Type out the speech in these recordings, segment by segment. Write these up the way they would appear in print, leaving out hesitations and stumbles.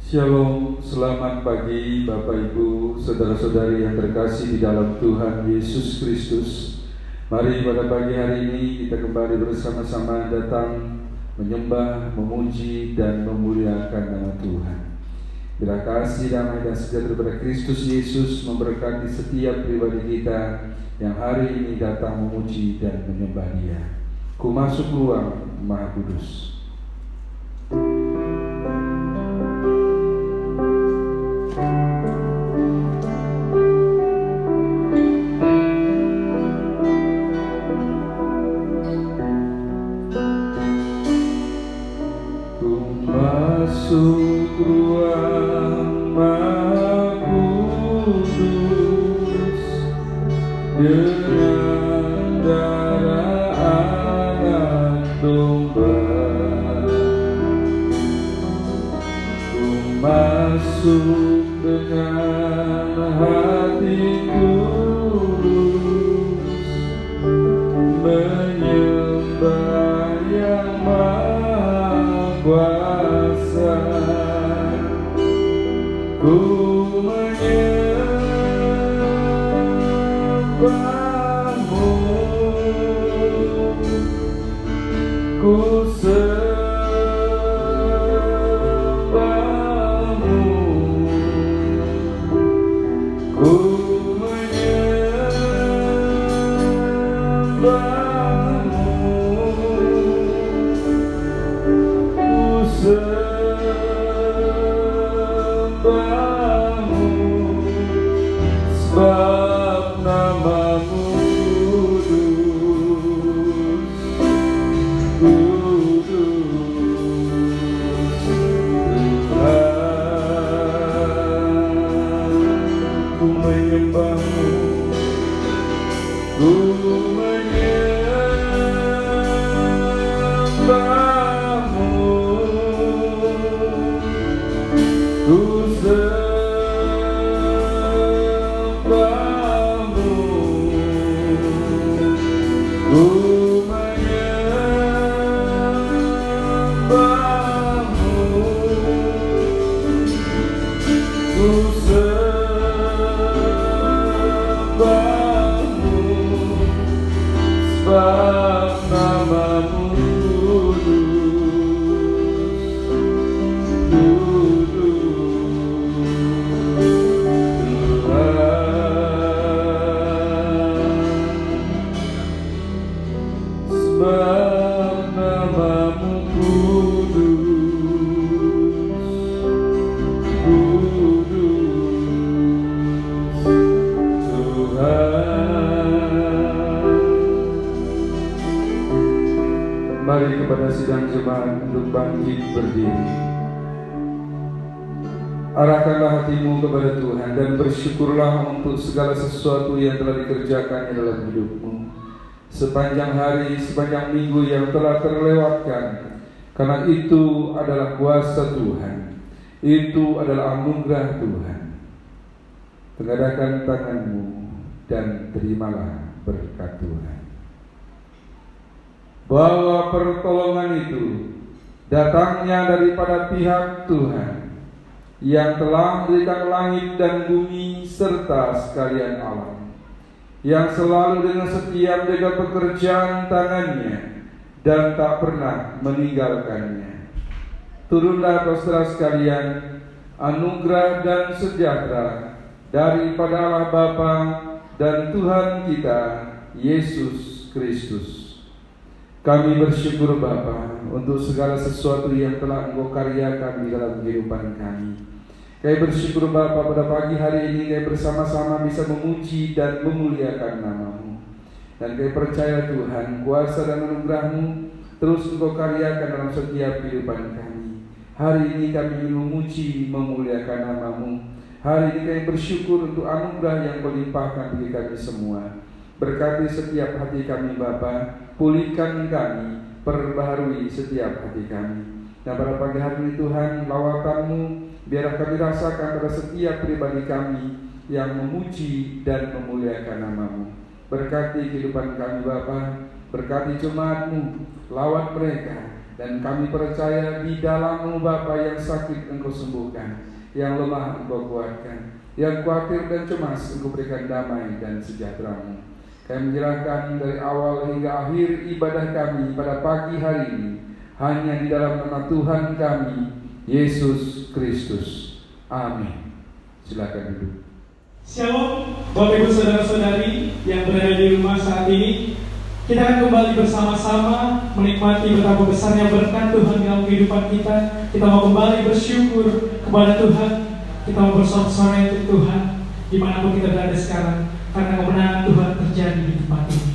Shalom, selamat pagi Bapak Ibu, saudara-saudari yang terkasih di dalam Tuhan Yesus Kristus. Mari pada pagi hari ini kita kembali bersama-sama datang menyembah, memuji, dan memuliakan nama Tuhan. Bila kasih, damai, dan sejahtera kepada Kristus Yesus memberkati setiap pribadi kita yang hari ini datang memuji dan menyembah Dia. Ku masuk ruang Maha Kudus. Masuk ruang Maha Kudus dengan darah anak domba. Ku masuk dengan hati tulus menyembah yang Maha Kuasa. Ku menyembahmu, ku sembahmu, ku menyembahmu, ku sembahmu, sebab namamu kudus, Tuhan. Ku menyembahmu, ku menyembahmu, ku sembahmu, ku menyembahmu, ku sembahmu, sebab namamu Mari kepada sidang jemaat untuk bangkit berdiri. Arahkanlah hatimu kepada Tuhan dan bersyukurlah untuk segala sesuatu yang telah dikerjakan dalam hidupmu sepanjang hari, sepanjang minggu yang telah terlewatkan. Karena itu adalah kuasa Tuhan, itu adalah anugerah Tuhan. Tengadahkan tanganmu dan terimalah berkat Tuhan. Bahwa pertolongan itu datangnya daripada pihak Tuhan yang telah mendirikan langit dan bumi serta sekalian alam, yang selalu dengan setia menjaga pekerjaan tangannya dan tak pernah meninggalkannya. Turunlah saudara sekalian anugerah dan sejahtera daripada Allah Bapa dan Tuhan kita Yesus Kristus. Kami bersyukur Bapa untuk segala sesuatu yang telah Engkau karyakan di dalam kehidupan kami. Kami bersyukur Bapa pada pagi hari ini kami bersama-sama bisa memuji dan memuliakan nama-Mu. Dan kami percaya Tuhan, kuasa dan anugerah-Mu terus Engkau karyakan dalam setiap kehidupan kami. Hari ini kami ingin memuji, memuliakan nama-Mu. Hari ini kami bersyukur untuk anugerah yang Kau limpahkan bagi kami semua. Berkati setiap hati kami Bapa, pulihkan kami, perbaharui setiap hati kami. Dan pada pagi hari ini Tuhan, lawatan-Mu biarlah kami rasakan pada setiap pribadi kami yang memuji dan memuliakan nama-Mu. Berkati kehidupan kami Bapa, berkati jemaat-Mu, lawat mereka, Dan kami percaya di dalam-Mu Bapa, yang sakit Engkau sembuhkan, yang lemah Engkau kuatkan, yang khawatir dan cemas Engkau berikan damai dan sejahtera-Mu. Kami menyerahkan dari awal hingga akhir ibadah kami pada pagi hari ini hanya di dalam nama Tuhan kami, Yesus Kristus. Amin. Silakan duduk. Shalom, Bapak Ibu Saudara-saudari yang berada di rumah saat ini. Kita akan kembali bersama-sama menikmati betapa besarnya berkat Tuhan dalam kehidupan kita. Kita mau kembali bersyukur kepada Tuhan. Kita mau bersorak-sorai untuk Tuhan dimanapun kita berada sekarang, karena kemenangan Tuhan terjadi di tempat ini.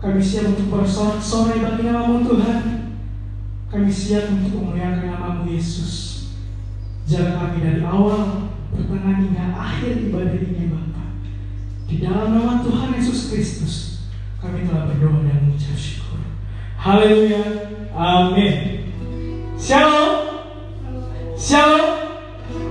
Kami siap untuk bersorak-sorai bagi nama-Mu Tuhan. Kami siap untuk memuliakan nama-Mu Yesus. Jalan kami dari awal, pertengahan hingga akhir ibadah ini Bapa. Di dalam nama Tuhan Yesus Kristus, kami telah berdoa dan mengucap syukur. Haleluya. Amin. Shalom. Shalom.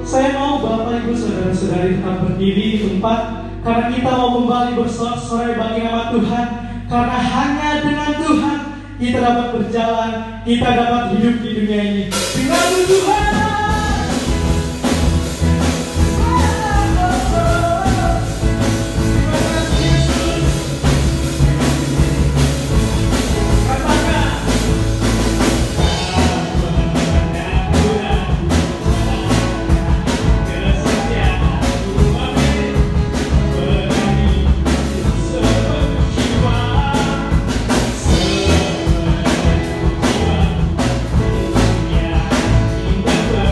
Saya mau Bapak Ibu Saudara-saudari tetap berdiri di tempat, karena kita mau kembali bersorak-sorai bagi nama Tuhan. Karena hanya dengan Tuhan kita dapat berjalan, kita dapat hidup di dunia ini. Dengan Tuhan. Indah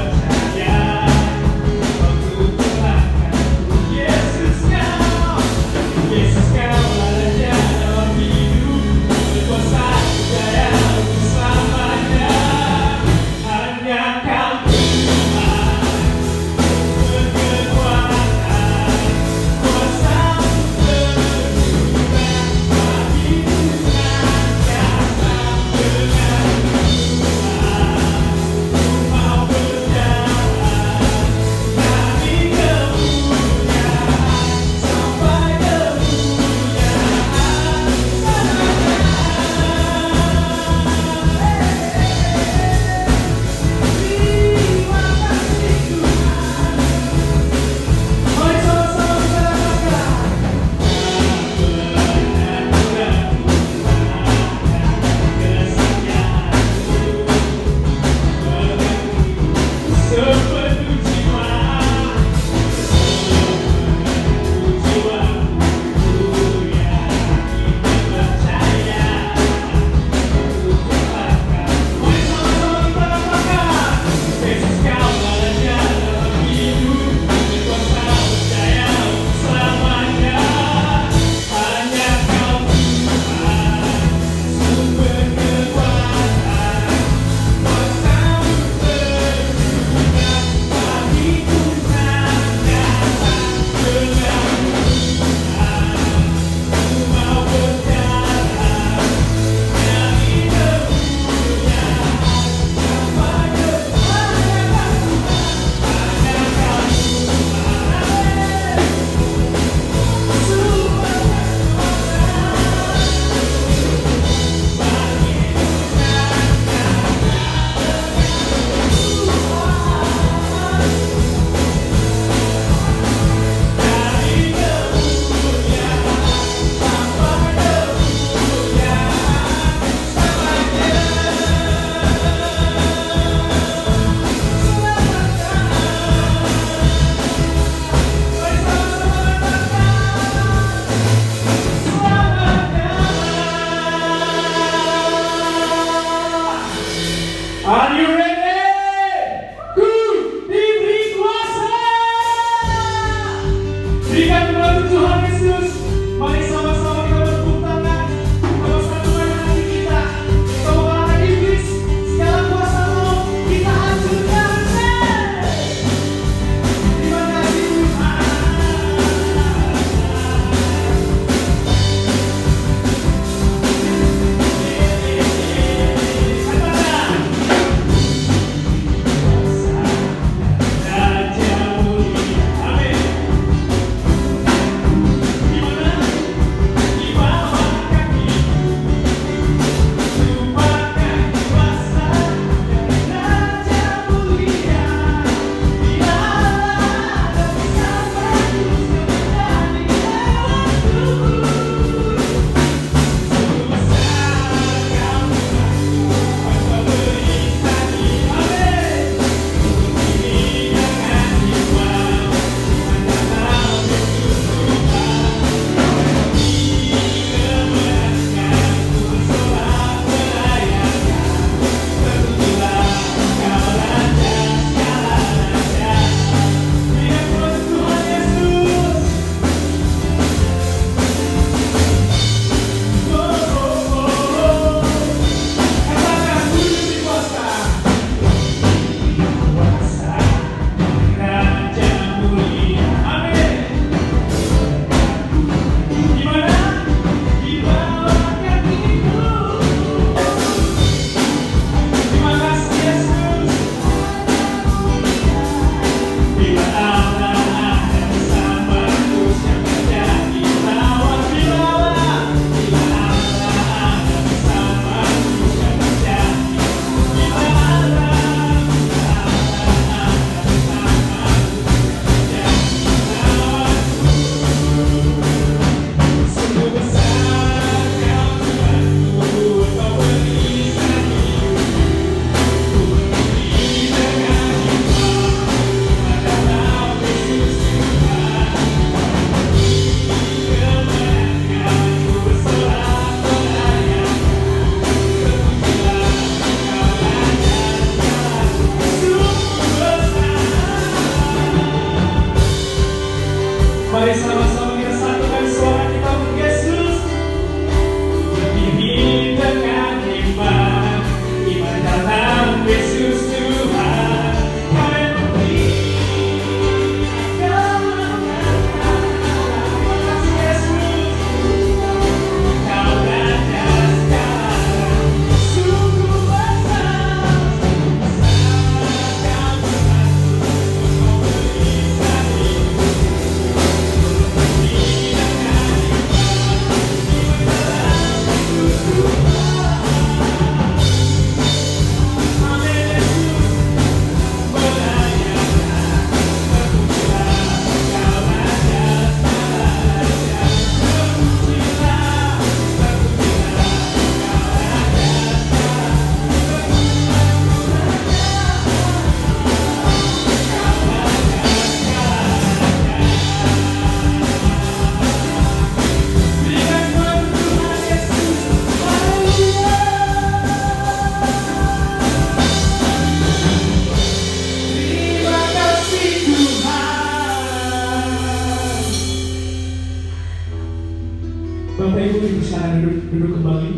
duduk kembali.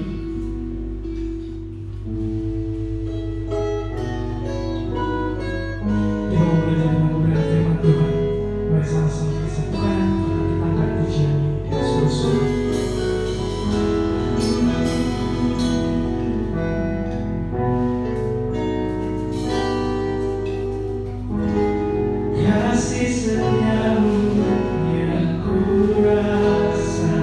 Kita mau belajar dengan kebenaran firman Tuhan. Mari sama-sama kita satukan, kita angkat pujian di atas surga. Kasih setiamu yang ku rasa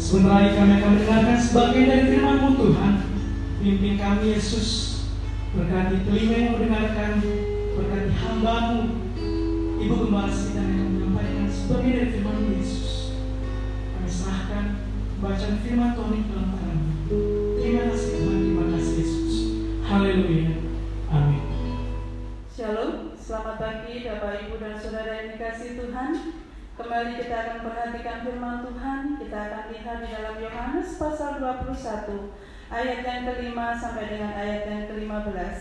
Sebentar lagi kami akan mendengarkan sebagian dari firman-Mu Tuhan. Pimpin kami Yesus, berkati telinga yang mendengarkan, berkati hamba-Mu, Ibu Gembala kita yang menyampaikan sebagian dari firman-Mu Yesus. Kami serahkan bacaan firman Tuhan di dalam tangan-Mu. Terima kasih Tuhan, terima kasih Yesus. Haleluya, amin. Shalom, selamat pagi Bapak Ibu dan Saudara yang dikasihi Tuhan. Kembali kita akan perhatikan firman Tuhan. Kita akan lihat di dalam Yohanes pasal 21 ayat yang ke-5 sampai dengan ayat yang ke-15.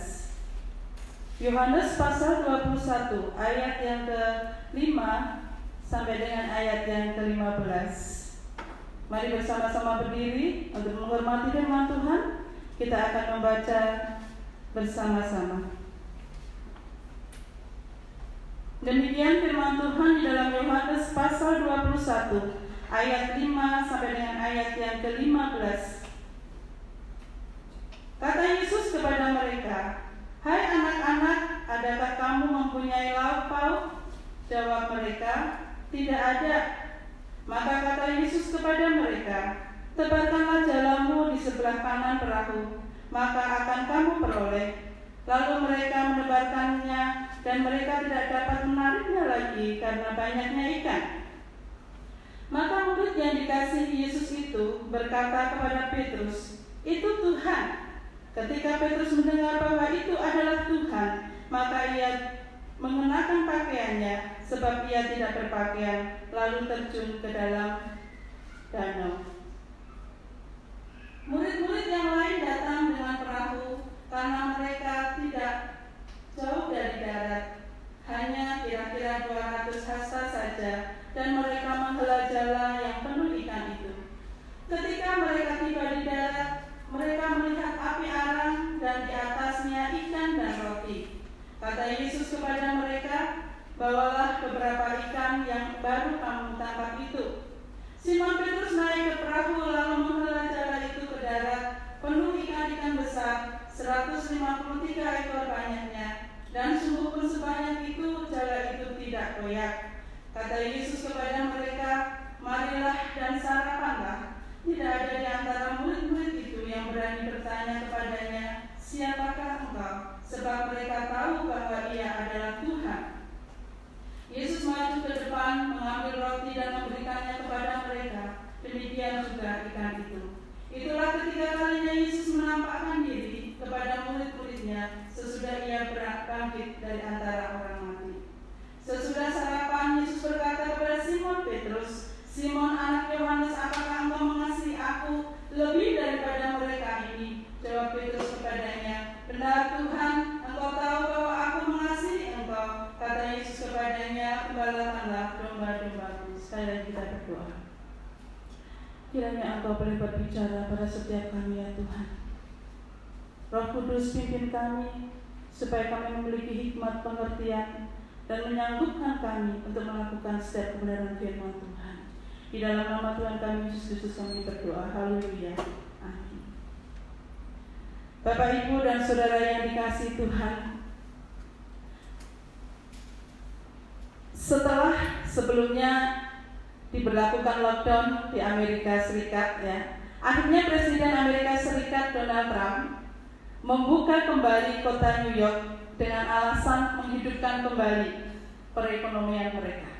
Yohanes pasal 21 ayat yang ke-5 sampai dengan ayat yang ke-15. Mari bersama-sama berdiri untuk menghormati firman Tuhan. Kita akan membaca bersama-sama. Demikian firman Tuhan di dalam Yohanes pasal 21 ayat 5 sampai dengan ayat yang ke-15. Kata Yesus kepada mereka, "Hai anak-anak, adakah kamu mempunyai lauk pauk?" Jawab mereka, "Tidak ada." Maka kata Yesus kepada mereka, "Tebarkanlah jalamu di sebelah kanan perahu, maka akan kamu peroleh." Lalu mereka menebarkannya, dan mereka tidak dapat menariknya lagi karena banyaknya ikan. Maka murid yang dikasihi Yesus itu berkata kepada Petrus, "Itu Tuhan." Ketika Petrus mendengar bahwa itu adalah Tuhan, maka ia mengenakan pakaiannya, sebab ia tidak berpakaian, lalu terjun ke dalam danau. Murid-murid yang lain datang dengan perahu, karena mereka tidak jauh dari darat, hanya kira-kira 200 hasta saja, dan mereka menghela jala yang penuh ikan itu. Ketika mereka tiba di darat, mereka melihat api arang dan di atasnya ikan dan roti. Kata Yesus kepada mereka, "Bawalah beberapa ikan yang baru kamu tangkap itu." Simon Petrus naik ke perahu lalu menghela jala itu ke darat, penuh ikan-ikan besar, 153 ekor banyaknya, dan sungguh pun sebanyak itu jala itu tidak koyak. Kata Yesus kepada mereka, "Marilah dan sarapanlah." Tidak ada di antara murid-murid itu yang berani bertanya kepadanya, "Siapakah engkau?" Sebab mereka tahu bahwa ia adalah Tuhan. Yesus maju ke depan, mengambil roti dan memberikannya kepada mereka. Demikian juga ikan itu. Itulah ketiga kalinya Yesus menampakkan diri kepada murid-muridnya sesudah ia bangkit dari antara orang mati. Sesudah sarapan, Yesus berkata kepada Simon Petrus, "Simon anak Yohanes, apakah engkau mengasihi aku lebih daripada mereka ini?" Jawab Petrus kepadanya, "Benar Tuhan, engkau tahu bahwa aku mengasihi engkau." Kata Yesus kepadanya, "Gembalakanlah domba-dombaku." Sekali lagi kita berdoa. Kiranya Engkau boleh berbicara pada setiap kami ya Tuhan. Roh Kudus pimpin kami, supaya kami memiliki hikmat pengertian dan menyanggupkan kami untuk melakukan setiap kebenaran firman Tuhan. Di dalam nama Tuhan kami Yesus Kristus kami berdoa. Haleluya. Amin. Bapak, Ibu, dan Saudara yang dikasihi Tuhan, setelah sebelumnya diberlakukan lockdown di Amerika Serikat ya, akhirnya Presiden Amerika Serikat Donald Trump membuka kembali kota New York dengan alasan menghidupkan kembali perekonomian mereka.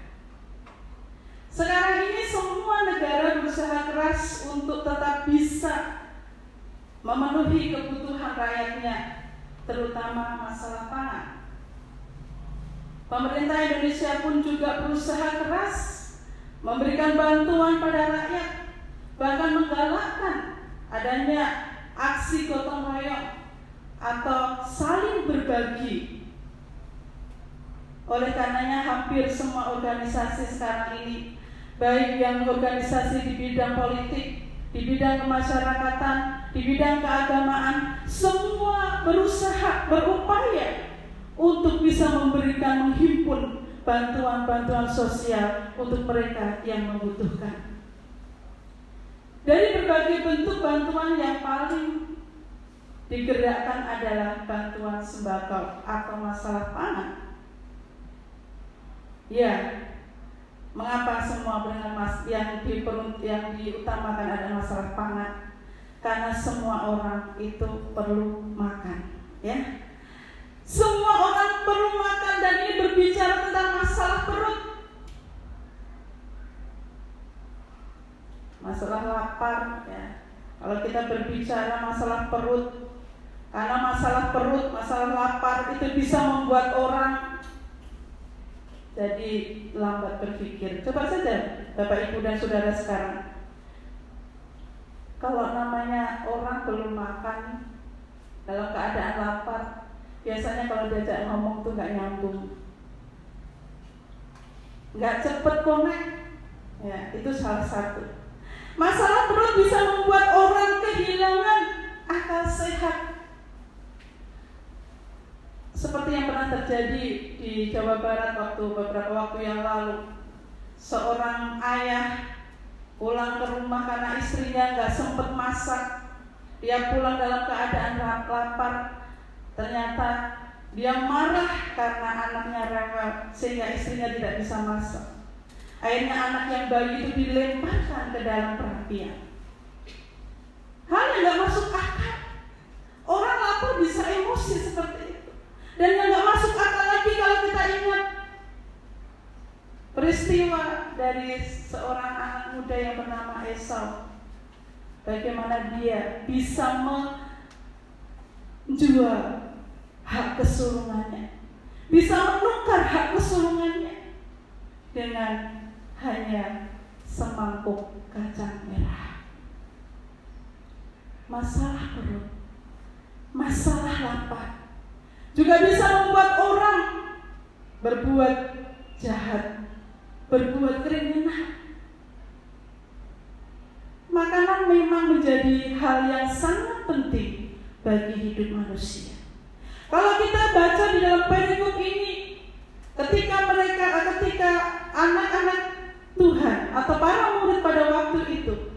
Sekarang ini semua negara berusaha keras untuk tetap bisa memenuhi kebutuhan rakyatnya, terutama masalah pangan. Pemerintah Indonesia pun juga berusaha keras memberikan bantuan pada rakyat, bahkan menggalakkan adanya aksi gotong royong atau saling berbagi. Oleh karenanya hampir semua organisasi sekarang ini, baik yang organisasi di bidang politik, di bidang kemasyarakatan, di bidang keagamaan, semua berusaha, berupaya untuk bisa memberikan, menghimpun bantuan-bantuan sosial untuk mereka yang membutuhkan. Dari berbagai bentuk bantuan yang paling digerakkan adalah bantuan sembako atau masalah pangan. Ya, Mengapa semua yang diutamakan adalah masalah pangan? Karena semua orang itu perlu makan, ya. Semua orang perlu makan, dan ini berbicara tentang masalah perut, masalah lapar, ya. Kalau kita berbicara masalah perut, karena masalah perut, masalah lapar itu bisa membuat orang jadi lambat berpikir. Coba saja Bapak Ibu dan Saudara sekarang, kalau namanya orang belum makan dalam keadaan lapar, biasanya kalau diajak ngomong tuh nggak nyambung, nggak cepet connect, ya. Itu salah satu. Masalah perut bisa membuat orang kehilangan akal sehat, seperti yang pernah terjadi di Jawa Barat beberapa waktu yang lalu. Seorang ayah pulang ke rumah karena istrinya nggak sempat masak. Dia pulang dalam keadaan lapar. Ternyata dia marah karena anaknya rewel sehingga istrinya tidak bisa masak. Akhirnya anak yang bayi itu dilemparkan ke dalam perapian. Hal yang nggak masuk akal. Orang lapar bisa emosi seperti itu. Dan yang gak masuk akal lagi kalau kita ingat peristiwa dari seorang anak muda yang bernama Esau. Bagaimana dia bisa menjual hak kesulungannya, bisa menukar hak kesulungannya dengan hanya semangkuk kacang merah. Masalah perut, masalah lapar juga bisa membuat orang berbuat jahat, berbuat kriminal. Makanan memang menjadi hal yang sangat penting bagi hidup manusia. Kalau kita baca di dalam perikop ini, ketika anak-anak Tuhan atau para murid pada waktu itu,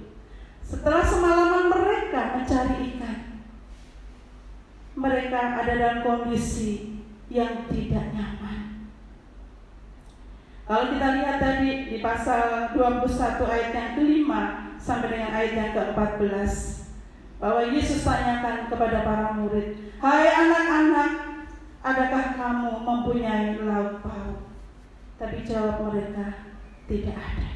setelah semalaman mereka mencari ikan, mereka ada dalam kondisi yang tidak nyaman. Kalau kita lihat tadi di pasal 21 ayat yang ke-5 sampai dengan ayat yang ke-14, bahwa Yesus tanyakan kepada para murid, "Hai anak-anak, adakah kamu mempunyai lauk pauk?" Tapi jawab mereka, "Tidak ada."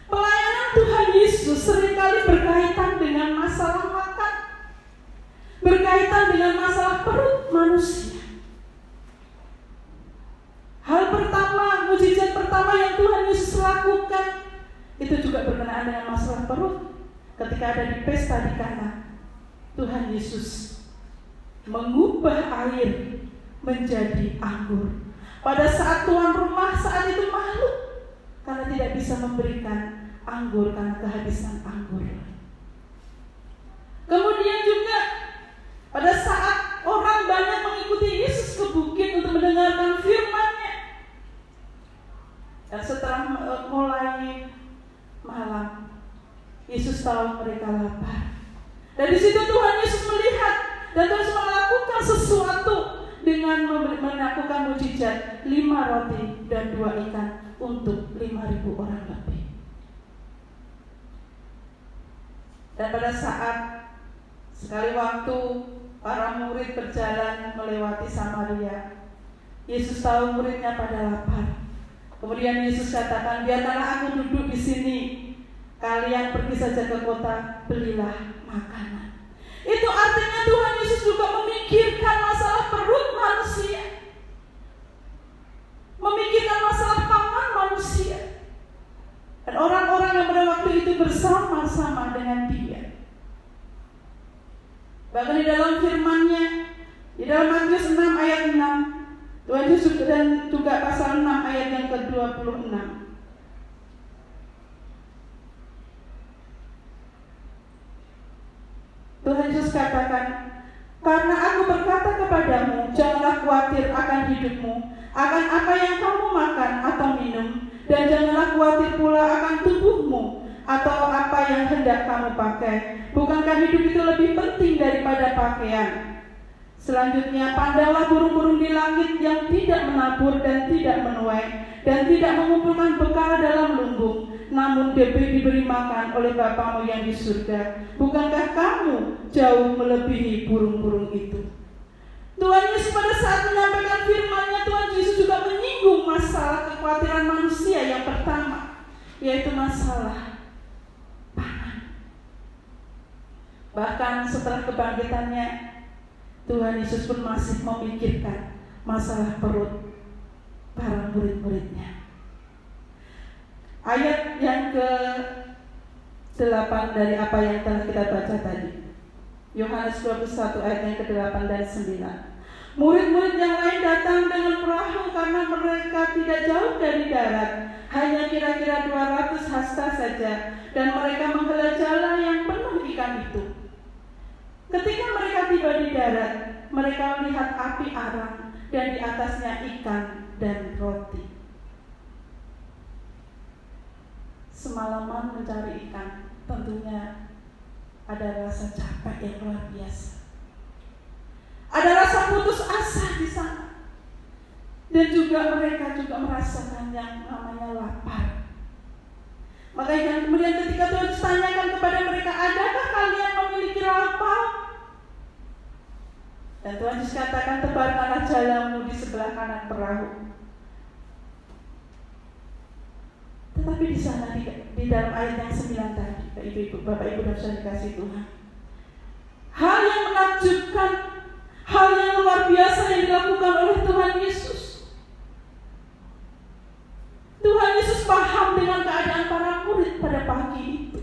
Pelayanan Tuhan Yesus seringkali berkaitan dengan masalah makan, berkaitan dengan masalah perut manusia. Hal pertama, mukjizat pertama yang Tuhan Yesus lakukan itu juga berkenaan dengan masalah perut. Ketika ada di pesta di Kana, Tuhan Yesus mengubah air menjadi anggur. Pada saat tuan rumah saat itu malu karena tidak bisa memberikan anggur karena kehabisan anggur. Kemudian juga pada saat orang banyak mengikuti Yesus ke bukit untuk mendengarkan firman-Nya, dan setelah mulai malam, Yesus tahu mereka lapar. Dan di situ Tuhan Yesus melihat dan terus melakukan sesuatu dengan melakukan mukjizat 5 roti dan 2 ikan untuk 5.000 orang lebih. Dan pada saat sekali waktu para murid berjalan melewati Samaria, Yesus tahu muridnya pada lapar. Kemudian Yesus katakan, "Biarkanlah aku duduk di sini. Kalian pergi saja ke kota, belilah makanan." Itu artinya Tuhan Yesus juga memikirkan masalah perut manusia, memikirkan masalah pangan manusia. Dan orang-orang yang pada waktu itu bersama-sama dengan Dia. Bahkan di dalam firman-Nya, di dalam Matius 6 ayat 6, Tuhan Yesus, dan juga pasal 6 ayat yang ke-26. Tuhan Yesus katakan, "Karena aku berkata kepadamu, janganlah khawatir akan hidupmu, akan apa yang kamu makan atau minum, dan janganlah khawatir pula akan tubuhmu, atau apa yang hendak kamu pakai. Bukankah hidup itu lebih penting daripada pakaian? Selanjutnya, pandanglah burung-burung di langit yang tidak menabur dan tidak menuai dan tidak mengumpulkan bekal dalam lumbung, namun diberi makan oleh Bapamu yang di surga. Bukankah kamu jauh melebihi burung-burung itu? Tuhan Yesus pada saat menyampaikan firman-Nya, Tuhan Yesus juga menyinggung masalah kekhawatiran manusia yang pertama, yaitu masalah pangan. Bahkan setelah kebangkitannya, Tuhan Yesus pun masih memikirkan masalah perut para murid-muridnya. Ayat yang ke-8 dari apa yang telah kita baca tadi, Yohanes 21 ayat yang ke-8 dan 9. Murid-murid yang lain datang dengan perahu karena mereka tidak jauh dari darat, hanya kira-kira 200 hasta saja, dan mereka menghela jala yang penuh ikan itu. Ketika mereka tiba di darat, mereka melihat api arang dan di atasnya ikan dan roti. Semalaman mencari ikan, tentunya ada rasa capek yang luar biasa. Ada rasa putus asa di sana. Dan juga mereka juga merasakan yang namanya lapar. Makanya kemudian ketika Tuhan tanyakan kepada mereka, adakah kalian memiliki lapar? Dan Tuhan Yesus katakan, tebarkanlah jalamu di sebelah kanan perahu. Tetapi di sana di dalam ayat yang 9 tadi, Bapak Ibu dan Saudara dikasih Tuhan, hal yang menakjubkan, hal yang luar biasa yang dilakukan oleh Tuhan Yesus. Tuhan Yesus paham dengan keadaan para murid pada pagi itu.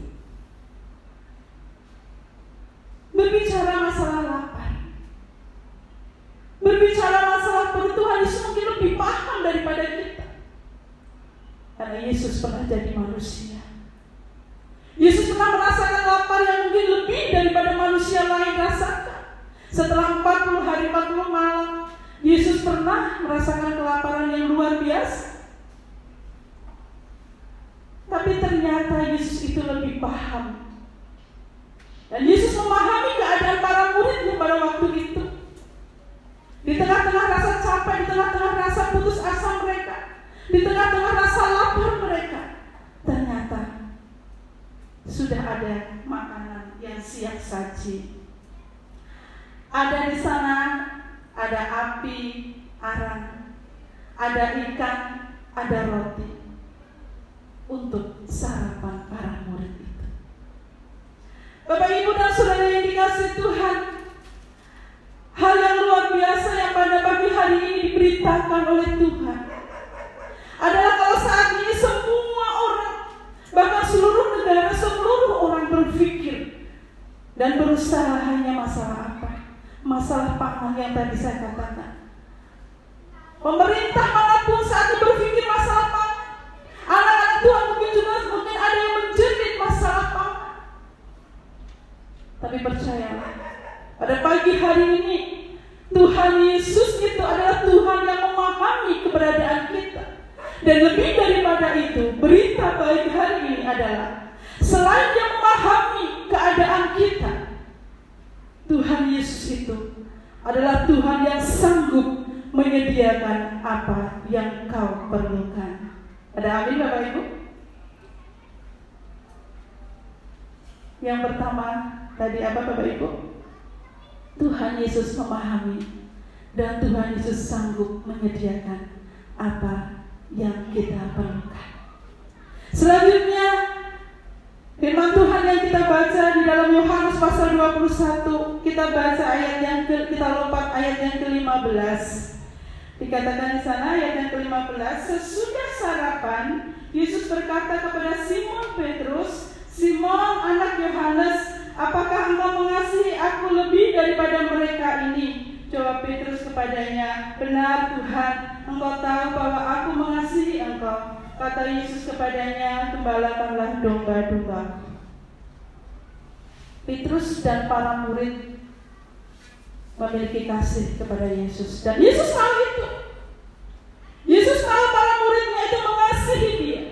Berbicara masalah lapar, berbicara masalah perut, Tuhan Yesus mungkin lebih paham daripada kita. Karena Yesus pernah jadi manusia. Yesus pernah merasakan lapar yang mungkin lebih daripada manusia lain rasakan. Setelah 40 hari 40 malam, Yesus pernah merasakan kelaparan yang luar biasa. Tapi ternyata Yesus itu lebih paham. Dan Yesus memahami keadaan para muridnya pada waktu itu. Di tengah-tengah rasa capek, di tengah-tengah rasa putus asa mereka, di tengah-tengah rasa lapar mereka, ternyata sudah ada makanan yang siap saji. Ada di sana, ada api arang, ada ikan, ada roti untuk sarapan para murid itu. Bapak, Ibu dan Saudara yang dikasihi Tuhan, hal yang luar biasa yang pada pagi hari ini diberitakan oleh Tuhan adalah kalau saat ini semua orang, bahkan seluruh negara, seluruh orang berpikir dan berusaha hanya masalah apa? Masalah pangan yang tadi saya katakan. Pemerintah manapun saat ini berpikir masalah pangan. Anak-anak Tuhan mungkin ada yang menjerit masalah pangan. Tapi percayalah, pada pagi hari ini Tuhan Yesus itu adalah Tuhan yang memahami keberadaan kita. Dan lebih daripada itu, berita baik hari ini adalah selain Dia memahami keadaan kita, Tuhan Yesus itu adalah Tuhan yang sanggup menyediakan apa yang kau perlukan. Ada amin Bapak Ibu? Yang pertama tadi apa Bapak Ibu? Tuhan Yesus memahami dan Tuhan Yesus sanggup menyediakan apa yang kita perlukan. Selanjutnya firman Tuhan yang kita baca di dalam Yohanes pasal 21, kita baca ayat yang kita lompat ayat yang ke-15. Dikatakan di sana ayat yang ke-15, sesudah sarapan Yesus berkata kepada Simon Petrus, Simon anak Yohanes, apakah engkau mengasihi aku lebih daripada mereka ini? Jawab Petrus kepadanya, benar Tuhan, engkau tahu bahwa aku mengasihi engkau. Kata Yesus kepadanya, gembalakanlah domba-domba. Petrus dan para murid memiliki kasih kepada Yesus, dan Yesus tahu itu. Yesus tahu para muridnya itu mengasihi Dia.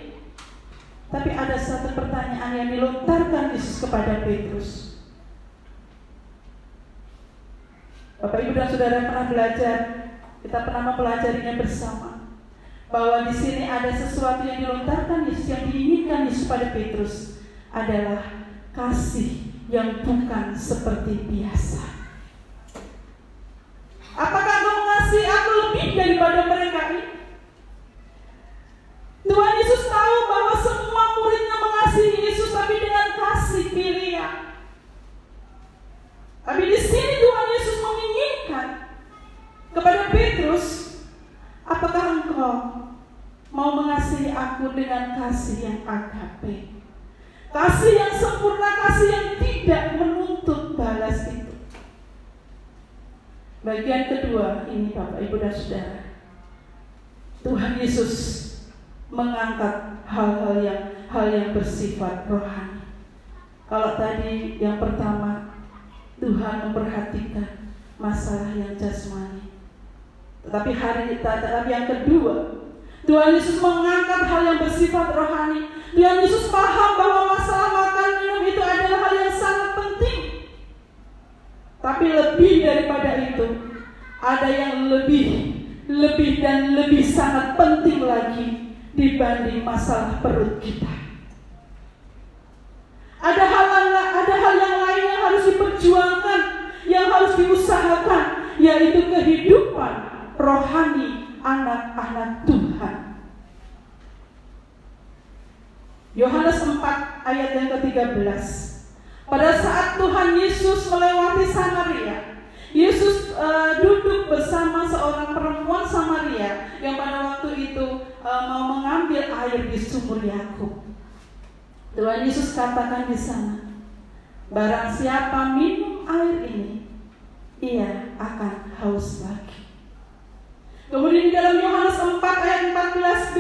Tapi ada satu pertanyaan yang dilontarkan Yesus kepada Petrus. Bapak, Ibu, dan Saudara pernah belajar, kita pernah mempelajarinya bersama, bahwa di sini ada sesuatu yang dilontarkan Yesus, yang diinginkan Yesus pada Petrus adalah kasih yang bukan seperti biasa. Apakah engkau mengasihi aku lebih daripada mereka ini? Tuhan Yesus tahu bahwa semua muridnya mengasihi Yesus, tapi dengan kasih pilihan. Tapi di sini Tuhan Yesus menginginkan kepada Petrus, apakah engkau mau mengasihi aku dengan kasih yang agape, kasih yang sempurna, kasih yang tidak menuntut balas itu. Bagian kedua ini, Bapak, Ibu, dan Saudara, Tuhan Yesus mengangkat hal yang bersifat rohani. Kalau tadi yang pertama, Tuhan memperhatikan masalah yang jasmani. Tetapi yang kedua, Tuhan Yesus mengangkat hal yang bersifat rohani. Tuhan Yesus paham bahwa masalah makan minum itu adalah hal yang sangat penting. Tapi lebih daripada itu, ada yang lebih dan lebih sangat penting lagi dibanding masalah perut kita. Ada hal yang lain yang harus diperjuangkan, yang harus diusahakan, yaitu kehidupan rohani anak-anak Tuhan. Yohanes 4 ayat yang ke-13. Pada saat Tuhan Yesus melewati Samaria, Yesus duduk bersama seorang perempuan Samaria yang pada waktu itu mau mengambil air di sumur Yakub. Tuhan Yesus katakan di sana, barang siapa minum air ini, ia akan haus lagi. Kemudian di dalam Yohanes 4 ayat 14b,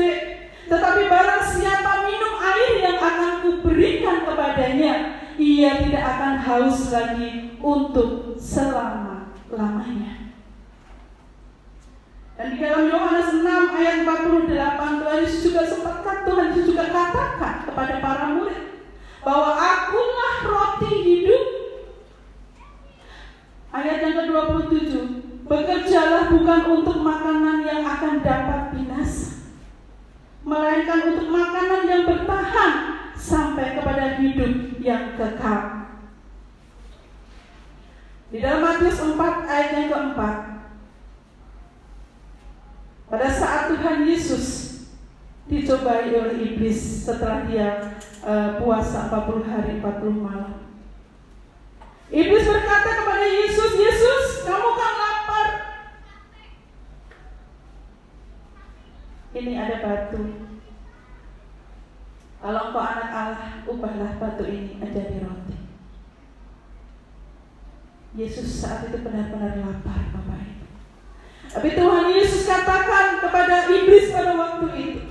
tetapi barang siapa minum air yang akan kuberikan kepadanya, ia tidak akan haus lagi untuk selama-lamanya. Dan di dalam Yohanes 6 ayat 48, Tuhan Yesus juga katakan kepada para murid bahwa akulah roti hidup. Ayat yang ke-27, bekerjalah bukan untuk makanan yang akan dapat binasa, melainkan untuk makanan yang bertahan sampai kepada hidup yang kekal. Di dalam Matius 4 ayat yang keempat, pada saat Tuhan Yesus dicobai oleh iblis setelah dia puasa 40 hari 40 malam, iblis berkata kepada Yesus, "Yesus, kamu kan lapar. Ini ada batu. Kalau engkau anak Allah, ubahlah batu ini menjadi roti." Yesus saat itu benar-benar lapar, Bapak Ibu. Tapi Tuhan Yesus katakan kepada iblis pada waktu itu,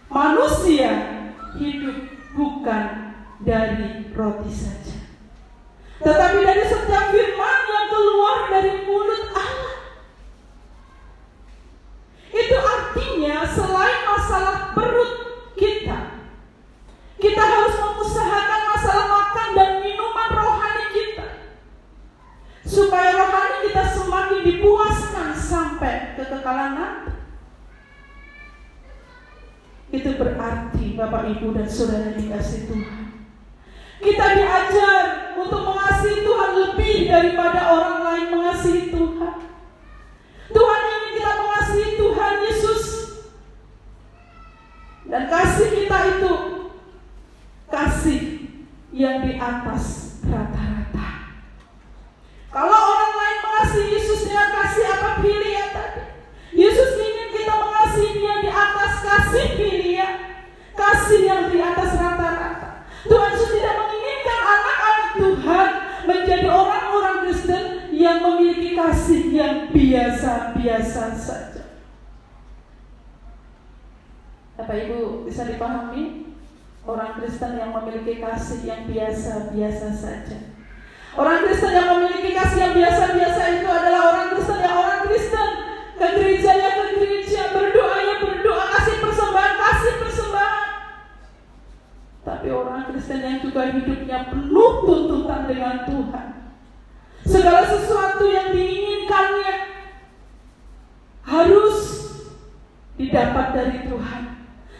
manusia hidup bukan dari roti saja, tetapi dari setiap firman yang keluar dari mulut Allah. Itu artinya selain masalah perut kita harus mengusahakan masalah makan dan minuman rohani kita, supaya rohani kita semakin dipuaskan sampai kekekalan nanti. Itu berarti, Bapak, Ibu, dan Saudara dikasih Tuhan, kita diajar untuk mengasihi Tuhan lebih daripada orang lain mengasihi Tuhan. Tuhan ingin kita mengasihi Tuhan Yesus, dan kasih kita itu kasih yang di atas rata-rata. Kalau orang lain mengasihi Yesus dengan kasih apa pilihan tadi, Yesus ingin kita mengasihi Dia di atas kasih pilihan, kasih yang di atas rata-rata. Tuhan Yesus tidak menginginkan anak-anak Tuhan menjadi orang-orang Kristen yang memiliki kasih yang biasa-biasa saja. Bapak Ibu, bisa dipahami? Orang Kristen yang memiliki kasih yang biasa-biasa saja. Orang Kristen yang memiliki kasih yang biasa-biasa itu adalah orang Kristen yang ke gereja, berdoa, kasih persembahan. Tapi orang Kristen yang juga hidupnya penuh tuntutan dengan Tuhan, Segala sesuatu yang diinginkannya harus didapat dari Tuhan.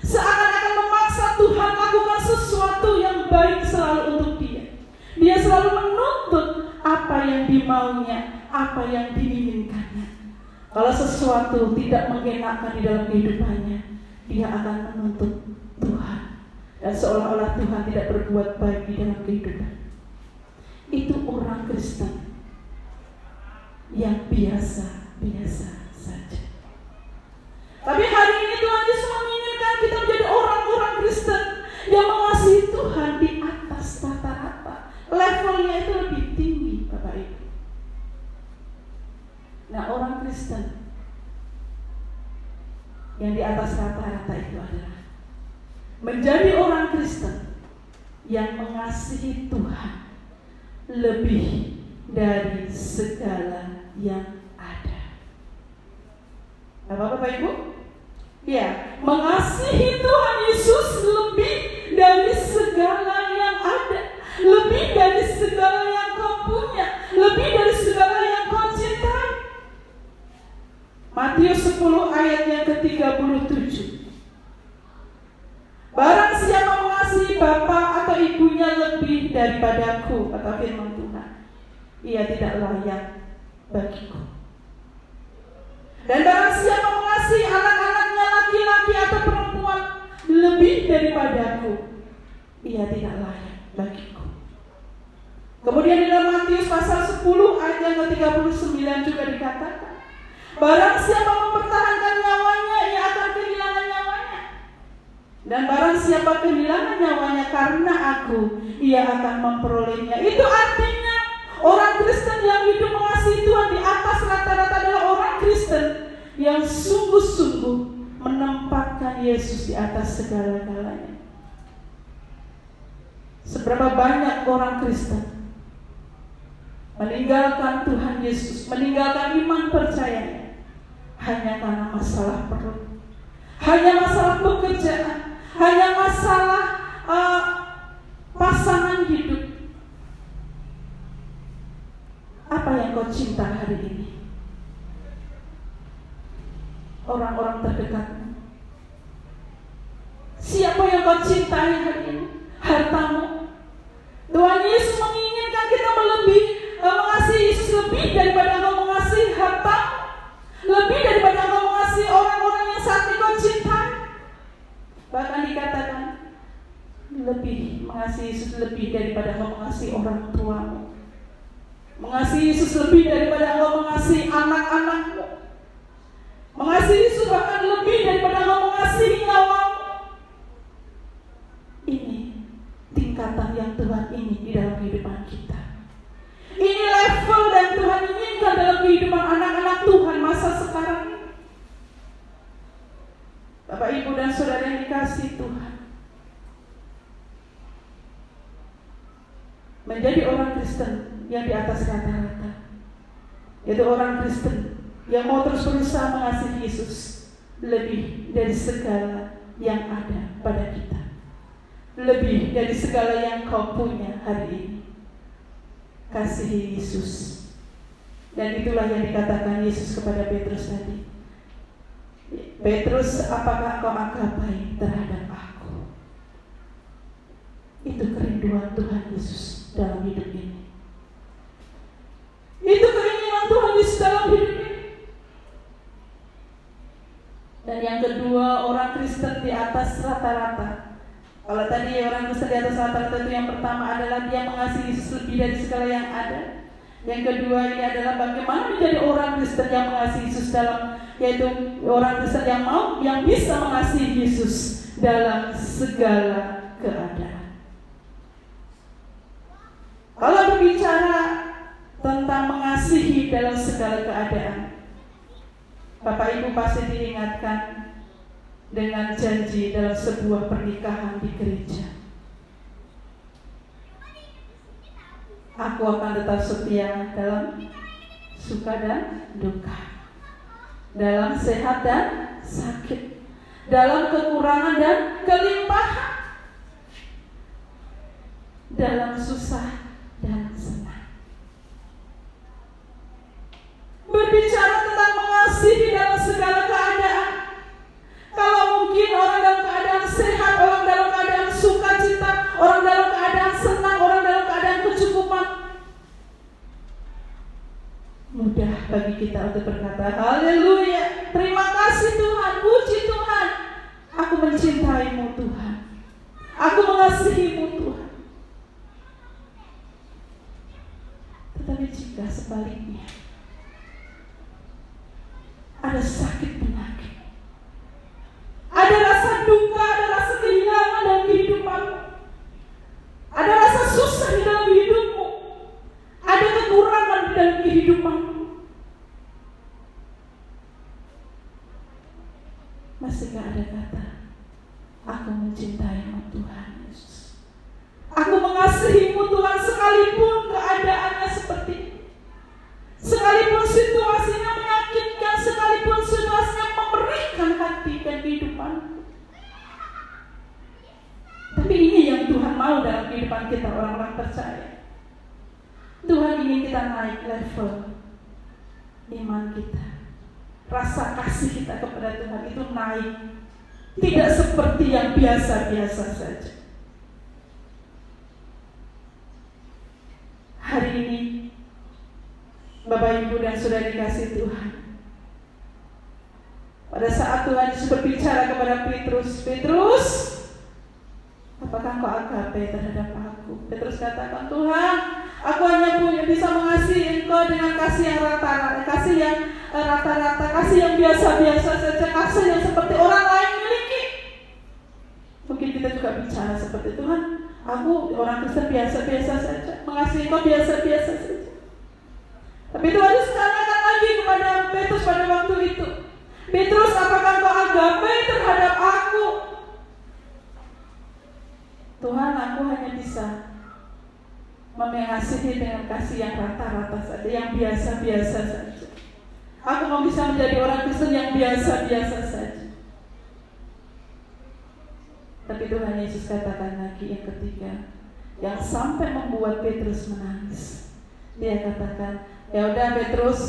Seakan-akan memaksa Tuhan lakukan sesuatu yang baik selalu untuk dia. Dia selalu menuntut apa yang dimaunya, apa yang diinginkannya. Kalau sesuatu tidak mengenakan di dalam kehidupannya, dia akan menuntut Tuhan. Dan seolah-olah Tuhan tidak berbuat baik di dalam kehidupan. Itu orang Kristen yang biasa-biasa saja. Tapi hari ini Tuhan Yesus menginginkan kita menjadi orang-orang Kristen yang mengasihi Tuhan di atas rata-rata. Levelnya itu lebih tinggi, Bapak Ibu. Nah, orang Kristen yang di atas rata-rata itu adalah menjadi orang Kristen yang mengasihi Tuhan lebih dari segala yang ada. Apa Bapak Ibu? Ya, mengasihi Tuhan Yesus lebih dari segala yang ada, lebih dari segala yang kau punya, lebih dari segala yang kau cintai. Matius 10 ayat yang ke-37. Barang siapa mengasihi bapa atau ibunya lebih daripadaku, kata firman Tuhan, ia tidak layak bagiku. Dan barang siapa mengasihi anak-anaknya laki-laki atau perempuan lebih daripadaku, ia tidak layak bagiku. Kemudian di dalam Matius pasal 10 ayat yang ke-39 juga dikatakan, barang siapa mempertahankan nyawanya, ia akan kehilangan nyawanya. Dan barang siapa kehilangan nyawanya karena aku, ia akan memperolehnya. Itu artinya orang Kristen yang hidup mengasihi Tuhan di atas rata-rata adalah orang Kristen yang sungguh-sungguh menempatkan Yesus di atas segala-galanya. Seberapa banyak orang Kristen meninggalkan Tuhan Yesus, meninggalkan iman percayanya hanya karena masalah perut, hanya masalah pekerjaan, hanya masalah pasangan hidup. Apa yang kau cinta hari ini? Orang-orang terdekatmu. Siapa yang kau cintai hari ini? Hartamu. Tuhan Yesus menginginkan kita mengasihi Yesus lebih daripada engkau mengasihi harta, lebih daripada engkau mengasihi orang-orang yang saat ini kau cintai. Bahkan dikatakan lebih mengasihi Yesus lebih daripada engkau mengasihi orang tuamu, mengasihi Yesus lebih daripada engkau mengasihi anak-anakmu, mengasihi Yesus bahkan lebih daripada engkau mengasihi nyawamu. Ini tingkatan yang Tuhan ingin di dalam kehidupan kita. Ini level dan Tuhan inginkan dalam kehidupan anak-anak Tuhan masa sekarang ini. Bapak, Ibu, dan Saudara yang dikasihi Tuhan, menjadi orang Kristen yang di atas rata-rata, yaitu orang Kristen yang mau terus berusaha mengasihi Yesus lebih dari segala yang ada pada kita, lebih dari segala yang kau punya hari ini. Kasihi Yesus. Dan itulah yang dikatakan Yesus kepada Petrus tadi. Petrus, apakah kau agapai terhadap aku? Itu kerinduan Tuhan Yesus dalam hidup ini. Itu keinginan Tuhan Yesus dalam hidup ini. Dan yang kedua, orang Kristen di atas rata-rata. Kalau tadi orang Kristen di atas rata-rata itu yang pertama adalah dia mengasihi Yesus lebih dari segala yang ada. Yang kedua ini adalah bagaimana menjadi orang Kristen yang mengasihi Yesus yaitu orang Kristen yang bisa mengasihi Yesus dalam segala keadaan. Kalau berbicara tentang mengasihi dalam segala keadaan, Bapak Ibu pasti diingatkan dengan janji dalam sebuah pernikahan di gereja. Aku akan tetap setia dalam suka dan duka, dalam sehat dan sakit, dalam kekurangan dan kelimpahan, dalam susah dan senang. bagi kita untuk berkata, haleluya, terima kasih Tuhan, puji Tuhan, aku mencintaimu Tuhan, aku mengasihimu Tuhan. Tetapi jika sebaliknya, ada sakit penyakit, ada rasa duka, ada rasa kehilangan dalam kehidupanmu, ada rasa susah di dalam hidupmu, ada kekurangan di dalam kehidupanmu, masihkah ada kata, aku mencintaimu Tuhan Yesus, aku mengasihimu Tuhan, sekalipun keadaannya seperti ini, sekalipun situasinya menyakitkan, sekalipun situasinya memberikan hati dan kehidupanku. Tapi ini yang Tuhan mau dalam kehidupan kita, orang-orang percaya. Tuhan ingin kita naik level iman kita, rasa kasih kita kepada Tuhan itu naik, tidak seperti yang biasa-biasa saja. Hari ini Bapak, Ibu, dan Saudara dikasih Tuhan, pada saat Tuhan Yesus berbicara kepada Petrus, Petrus, apakah kau agape terhadap aku? Petrus katakan, Tuhan, aku hanya bisa mengasihi Engkau dengan kasih yang rata-rata, kasih yang biasa-biasa saja, kasih yang seperti orang lain miliki. Mungkin kita juga bicara seperti Tuhan, aku orang Kristen biasa-biasa saja, mengasihi Engkau biasa-biasa saja. Tapi Tuhan Yesus katakan lagi kepada Petrus pada waktu itu, Petrus, apakah kau agape terhadap aku? Tuhan, aku hanya bisa mengasihi dengan kasih yang rata-rata saja, yang biasa-biasa saja. Aku mau bisa menjadi orang Kristen yang biasa-biasa saja. Tapi Tuhan Yesus katakan lagi yang ketiga, yang sampai membuat Petrus menangis. Dia katakan, ya udah Petrus,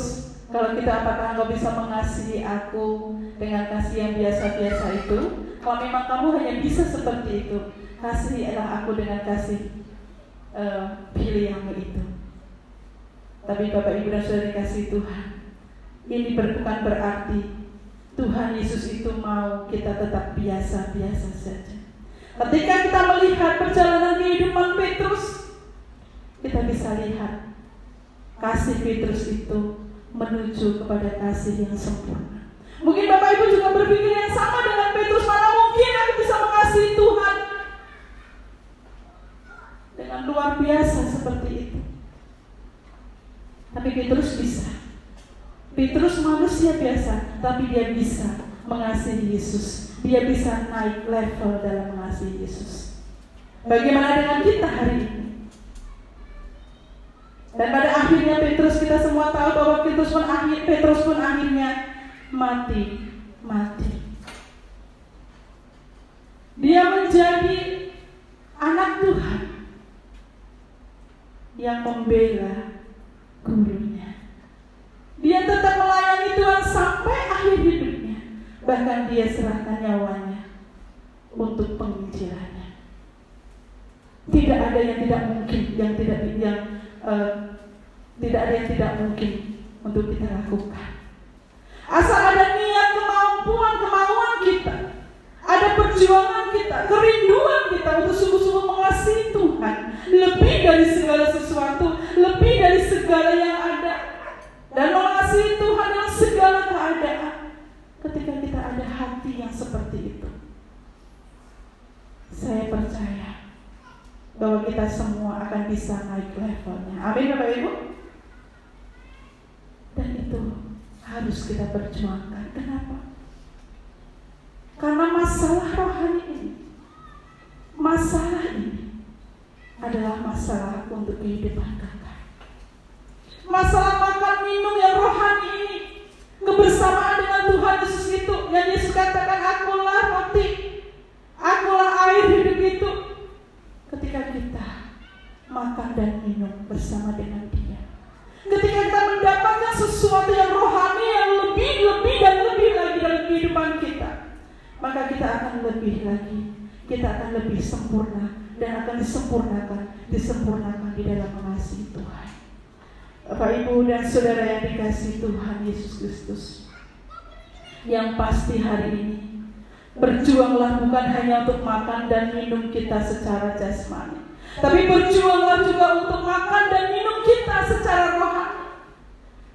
kalau kita apakah engkau bisa mengasihi aku dengan kasih yang biasa-biasa itu? Kalau memang kamu hanya bisa seperti itu, kasihilah aku dengan kasih pilihanmu itu. Tapi Bapak, Ibu, dan Saudara dikasihi Tuhan, ini bukan berarti Tuhan Yesus itu mau kita tetap biasa-biasa saja. Ketika kita melihat perjalanan kehidupan Petrus, kita bisa lihat kasih Petrus itu menuju kepada kasih yang sempurna. Mungkin Bapak Ibu juga berpikir yang sama dengan Petrus, mana mungkin aku bisa mengasihi Tuhan dengan luar biasa seperti itu. Tapi Petrus bisa. Petrus manusia biasa, tapi dia bisa mengasihi Yesus. Dia bisa naik level dalam mengasihi Yesus. Bagaimana dengan kita hari ini? Dan pada akhirnya Petrus, kita semua tahu bahwa Petrus pun akhirnya mati. Dia menjadi anak Tuhan yang membela gurunya. Dia tetap melayani Tuhan sampai akhir hidupnya. Bahkan dia serahkan nyawanya untuk penginjilannya. Tidak ada yang tidak mungkin, tidak ada yang tidak mungkin untuk kita lakukan. Asal ada niat, kemauan kita, ada perjuangan kita, kerinduan kita untuk sungguh-sungguh mengasihi Tuhan lebih dari segala sesuatu, lebih dari segala yang ada, dan mengasihi Tuhan dalam segala keadaan. Ketika kita ada hati yang seperti itu, saya percaya bahwa kita semua akan bisa naik levelnya. Amin Bapak Ibu. Dan itu harus kita perjuangkan. Kenapa? Karena masalah rohani ini, masalah ini adalah masalah untuk kehidupan kekal. Masalah makan minum yang rohani ini, kebersamaan dengan Tuhan Yesus itu, yang Yesus katakan, akulah roti, akulah air hidup itu. Ketika kita makan dan minum bersama dengan Dia, ketika kita mendapatkan sesuatu yang rohani, yang lebih dan lebih lagi dalam kehidupan kita, maka kita akan lebih lagi, kita akan lebih sempurna dan akan disempurnakan di dalam mengasihi Tuhan. Bapak, Ibu, dan saudara yang dikasihi Tuhan Yesus Kristus, yang pasti hari ini berjuanglah bukan hanya untuk makan dan minum kita secara jasmani, tapi berjuanglah juga untuk makan dan minum kita secara rohani,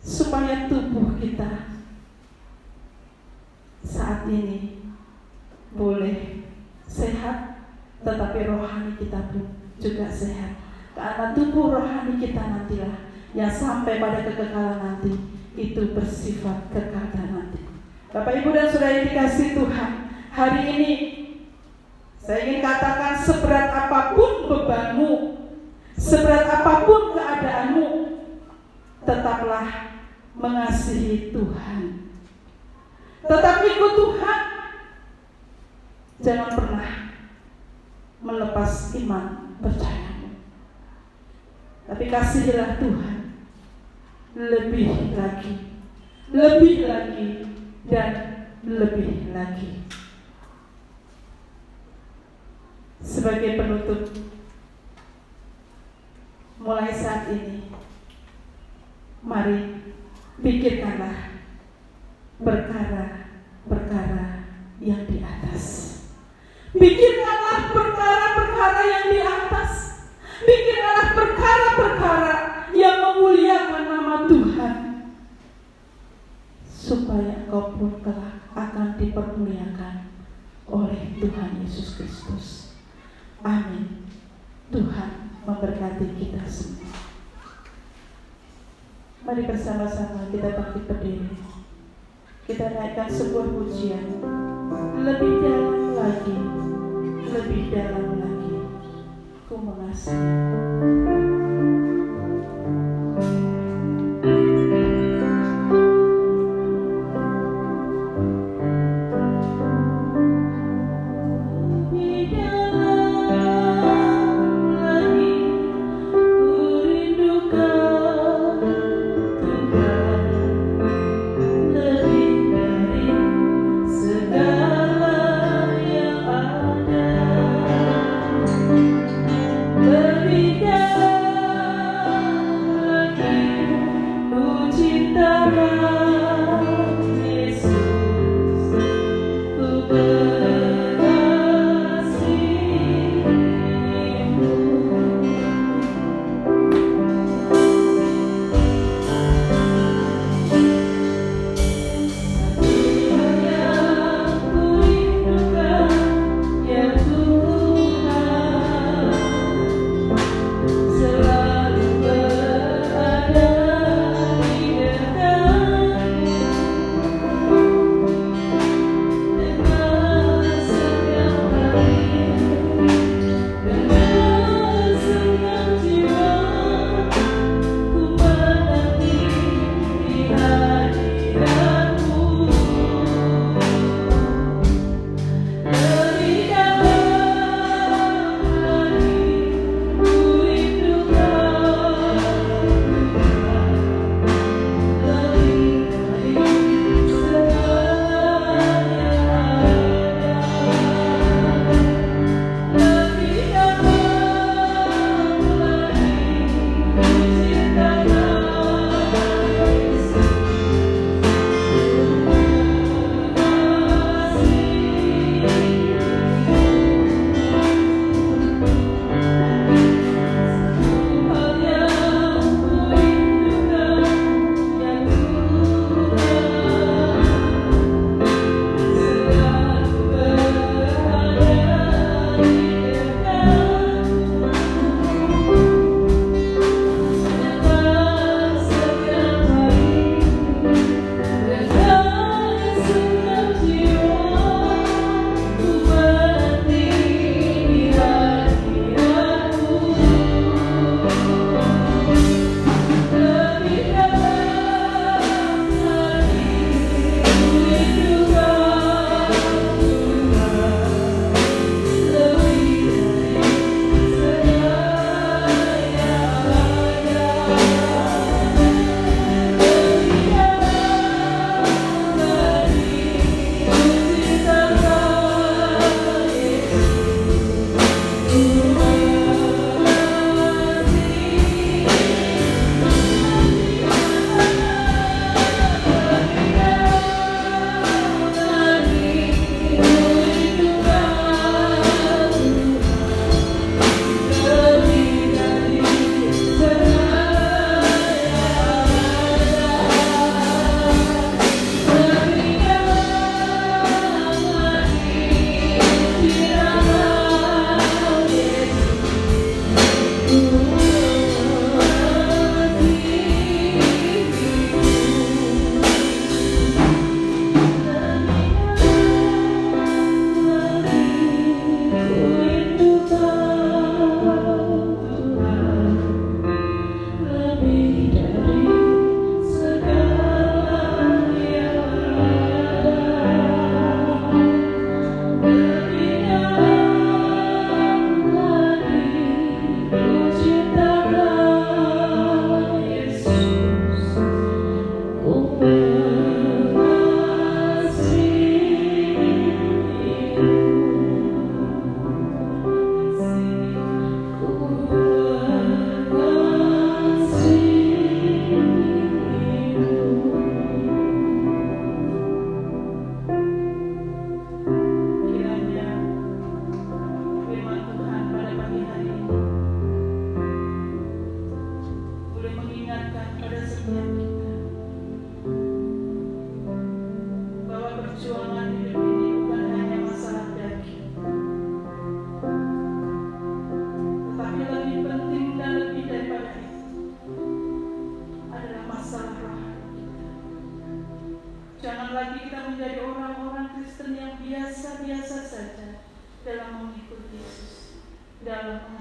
supaya tubuh kita saat ini boleh sehat, tetapi rohani kita pun juga sehat. Karena tubuh rohani kita nantilah yang sampai pada kekekalan nanti itu bersifat kekal dan nanti. Bapak, Ibu, dan saudara yang dikasihi Tuhan, hari ini saya ingin katakan, seberat apapun bebanmu, seberat apapun keadaanmu, tetaplah mengasihi Tuhan. Tetap ikut Tuhan. Jangan pernah melepas iman percayamu. Tapi kasihilah Tuhan lebih lagi, dan lebih lagi. Sebagai penutup, mulai saat ini, mari pikirkanlah perkara-perkara yang di atas. Pikirkanlah perkara-perkara yang di atas. Pikirkanlah perkara-perkara yang memuliakan nama Tuhan, supaya engkau pun kelak akan dipermuliakan oleh Tuhan Yesus Kristus. Amin. Tuhan memberkati kita semua. Mari bersama-sama kita bangkit berdiri. Kita naikkan sebuah pujian lebih dalam lagi, lebih dalam lagi. Ku mengasihi. Lebih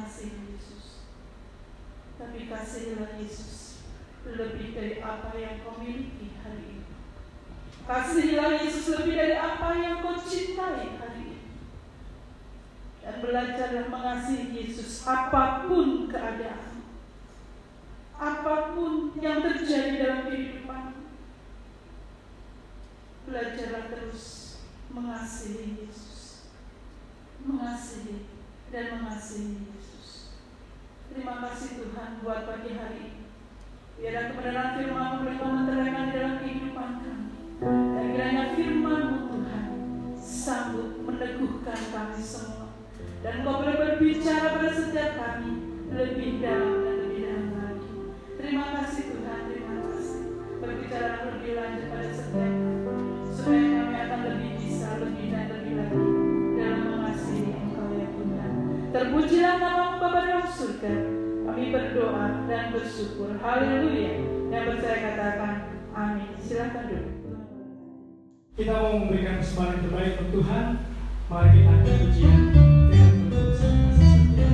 mengasihi Yesus. Tapi kasihilah Yesus lebih dari apa yang kau miliki hari ini. Kasihilah Yesus lebih dari apa yang kau cintai hari ini. Dan belajarlah mengasihi Yesus apapun keadaan, apapun yang terjadi dalam kehidupan. Belajarlah terus mengasihi Yesus, mengasihi dan mengasihi Yesus. Terima kasih Tuhan buat pagi hari ini. Biarlah kebenaran firman-Mu boleh menerangkan di dalam kehidupan kami. Dan kiranya firman-Mu Tuhan sanggup meneguhkan kami semua. Dan Engkau boleh berbicara pada setiap kami lebih dalam dan lebih dalam lagi. Terima kasih Tuhan, terima kasih. Berbicara lebih lanjut pada setiap kami, supaya kami akan lebih bisa, lebih dan lebih lagi dalam mengasihi Engkau ya Tuhan. Terpujilah nama-Mu Bapa dalam surga. Kami berdoa dan bersyukur. Haleluya. Yang percaya katakan amin. Silakan duduk. Kita mau memberikan kesempatan terbaik untuk Tuhan. Mari kita angkat pujian dengan penuh kasih setia.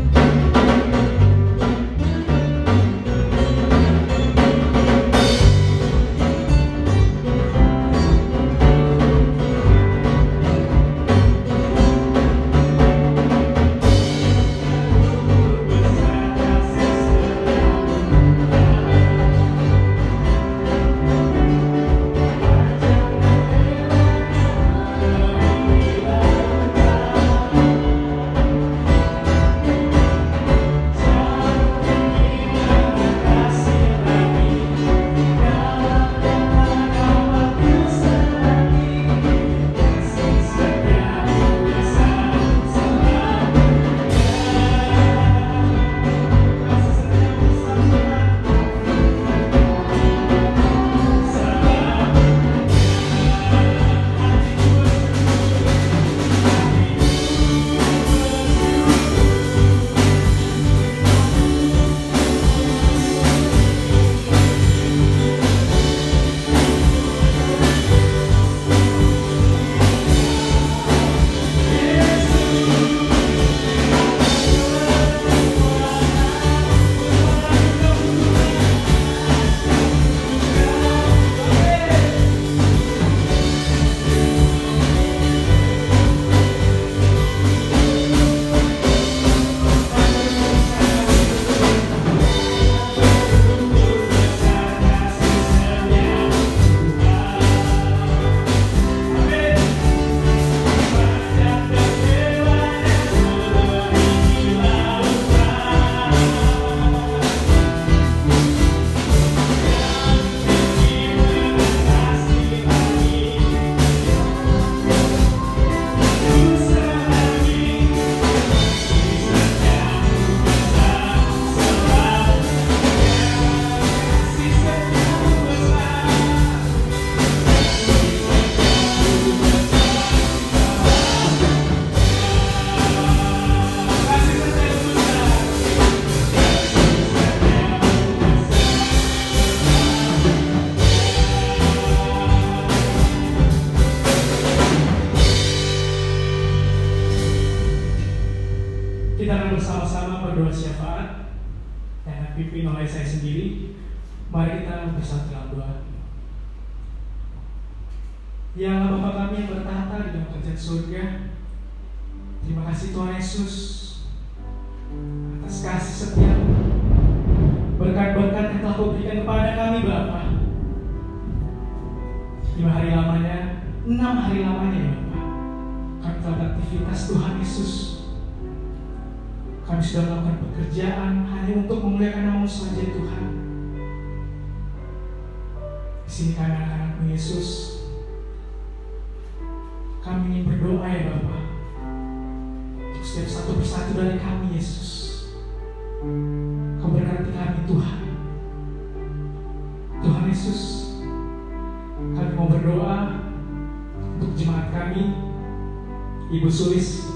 Kita akan bersama-sama berdoa syafaat yang dipimpin oleh saya sendiri. Mari kita bersatu dalam doa. Ya Allah Bapa kami yang bertahta di dalam kerajaan surga, terima kasih Tuhan Yesus atas kasih setia, berkat-berkat yang telah Kau berikan kepada kami Bapa. 5 hari lamanya, 6 hari lamanya ya Bapa, kami telah beraktivitas Tuhan Yesus. Kami sudah melakukan pekerjaan hanya untuk memuliakan nama-Mu saja Tuhan. Di sini kami anak-anak-Mu Yesus, kami ingin berdoa ya Bapa, untuk setiap satu persatu dari kami Yesus. Kau berkati kami Tuhan. Tuhan Yesus, kami mau berdoa untuk jemaat kami, Ibu Sulis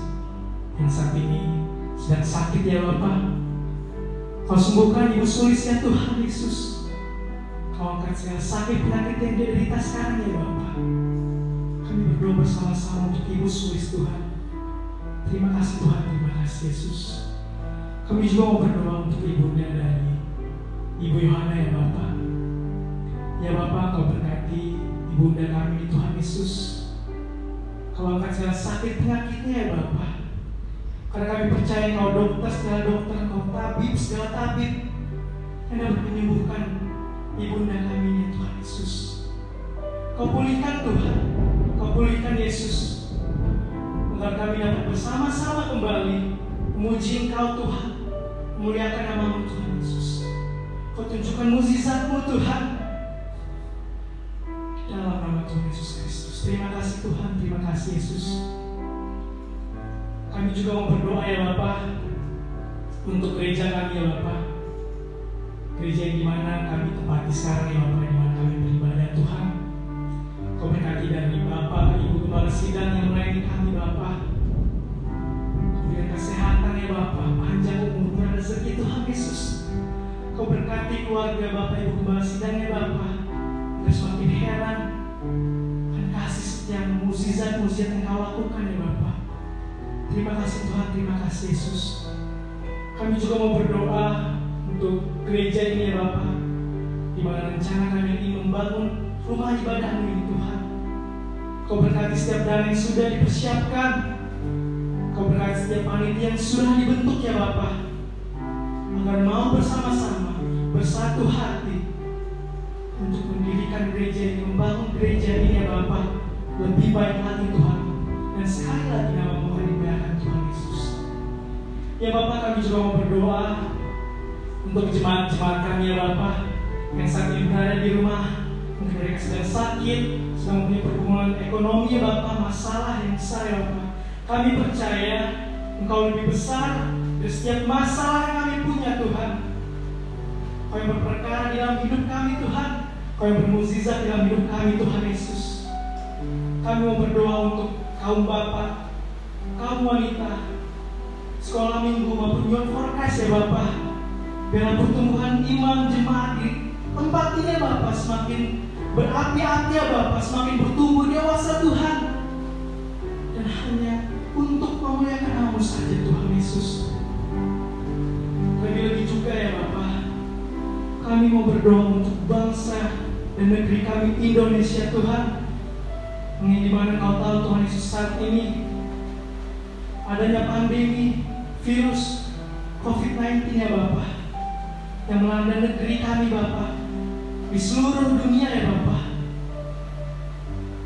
yang saat ini sedang sakit ya Bapa. Kau sembuhkan Ibu Sulis ya Tuhan Yesus. Kau angkat segala sakit penyakit yang diderita sekarang ya Bapa. Kami berdoa bersama-sama untuk Ibu Sulis Tuhan. Terima kasih Tuhan, terima kasih Yesus. Kami juga mau berdoa untuk ibunda dari Ibu Yohana ya Bapak. Ya Bapak, Kau berkati ibunda kami Tuhan Yesus. Kau angkat segala sakit penyakitnya ya Bapak. Karena kami percaya Kau dokter segala dokter, Kau tabib segala tabib yang dapat menyembuhkan ibunda kami ya Tuhan Yesus. Kau pulihkan Tuhan, Kau pulihkan Yesus, agar kami dapat bersama-sama kembali memuji Engkau Tuhan, memuliakan nama-Mu Tuhan Yesus. Kau tunjukkan mukjizat-Mu Tuhan dalam nama Tuhan Yesus Kristus. Terima kasih Tuhan, terima kasih Yesus. Kami juga mau berdoa ya Bapak untuk gereja kami ya Bapak. Gereja yang dimana kami tempati sekarang ya Bapak, dimana kami beribadah Tuhan. Kau berkati dari Bapak, Ibu Gembala Sidang yang melayani kami Bapak. Kau berikan kesehatan ya Bapak, panjang umur dan rezeki Tuhan Yesus. Kau berkati keluarga Bapak, Ibu Gembala Sidang ya Bapak, agar semakin heran dan kasih setiap mukjizat-mukjizat yang Kau lakukan ya Bapak. Terima kasih Tuhan, terima kasih Yesus. Kami juga mau berdoa untuk gereja ini ya Bapak, di mana rencana kami ini membangun rumah ibadah-Mu ini Tuhan. Kau berkati setiap dana yang sudah dipersiapkan. Kau berkati setiap panitia yang sudah dibentuk ya Bapak, agar mau bersama-sama bersatu hati untuk mendirikan gereja ini, membangun gereja ini ya Bapak lebih baik lagi Tuhan. Dan sekali lagi nama-Mu akan dimuliakan Tuhan Yesus. Ya Bapak, kami juga mau berdoa untuk jemaat-jemaat kami ya Bapak yang saat ini berada di rumah. Mungkin mereka sedang sakit, sedang punya pergumulan ekonomi ya Bapak, masalah yang besar ya Bapak. Kami percaya Engkau lebih besar dari setiap masalah yang kami punya Tuhan. Kau yang berperkara di dalam hidup kami Tuhan, Kau yang bermukjizat di dalam hidup kami Tuhan Yesus. Kami mau berdoa untuk kaum bapak, kaum wanita, sekolah minggu maupun Youth for Christ ya Bapak. Biar pertumbuhan iman jemaat di tempat ini ya Bapak semakin berapi-api ya Bapak, semakin bertumbuh dewasa Tuhan. Dan hanya untuk memuliakan nama-Mu saja Tuhan Yesus. Lebih-lebih juga ya Bapak, kami mau berdoa untuk bangsa dan negeri kami Indonesia Tuhan. Di mana Kau tahu Tuhan Yesus saat ini adanya pandemi virus COVID-19 ya Bapak, yang melanda negeri kami Bapak, di seluruh dunia ya Bapak.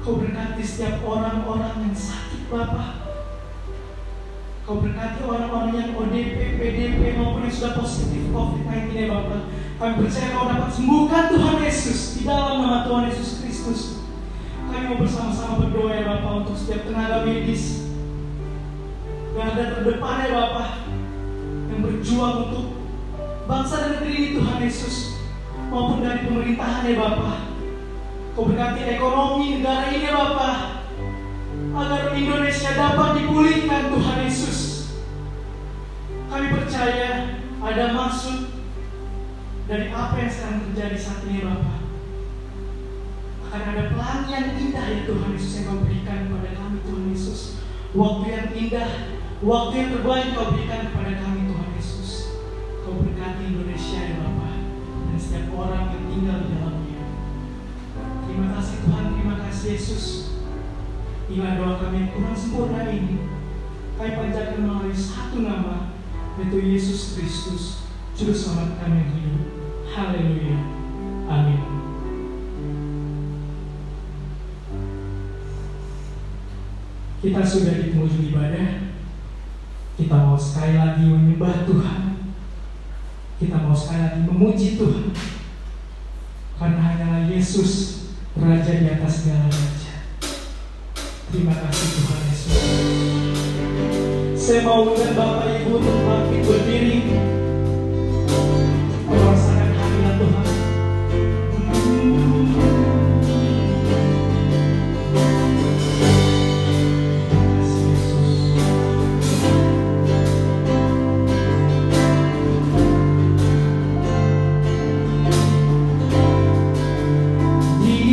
Kau berkati setiap orang-orang yang sakit Bapak. Kau berkati orang-orang yang ODP, PDP maupun yang sudah positif COVID-19 ya Bapak. Kami percaya Kau dapat sembuhkan Tuhan Yesus di dalam nama Tuhan Yesus Kristus. Kami mau bersama-sama berdoa ya Bapak untuk setiap tenaga medis yang ada terdepan ya Bapak, yang berjuang untuk bangsa dan negeri ini Tuhan Yesus, maupun dari pemerintahan ya Bapak. Kau berkati ekonomi negara ini ya Bapak, agar Indonesia dapat dipulihkan Tuhan Yesus. Kami percaya ada maksud dari apa yang sedang terjadi saat ini ya Bapak. Akan ada pelan yang indah ya Tuhan Yesus yang Kau berikan kepada kami Tuhan Yesus. Waktu yang indah, waktu yang terbaik Kau berikan kepada kami Tuhan Yesus. Kau berkati Indonesia ya Bapak, dan setiap orang yang tinggal di dalamnya. Terima kasih Tuhan, terima kasih Yesus. Inilah doa kami yang kurang sempurna ini, kami panjatkan melalui satu nama, yaitu Yesus Kristus, Juru Selamat kami yang hidup. Haleluya. Amin. Kita sudah di penghujung ibadah. Kita mau sekali lagi menyembah Tuhan. Kita mau sekali lagi memuji Tuhan. Karena hanyalah Yesus Raja di atas segala raja. Terima kasih Tuhan Yesus. Saya mau undang Bapak Ibu untuk bangkit berdiri, merasakan hadirat Tuhan. Di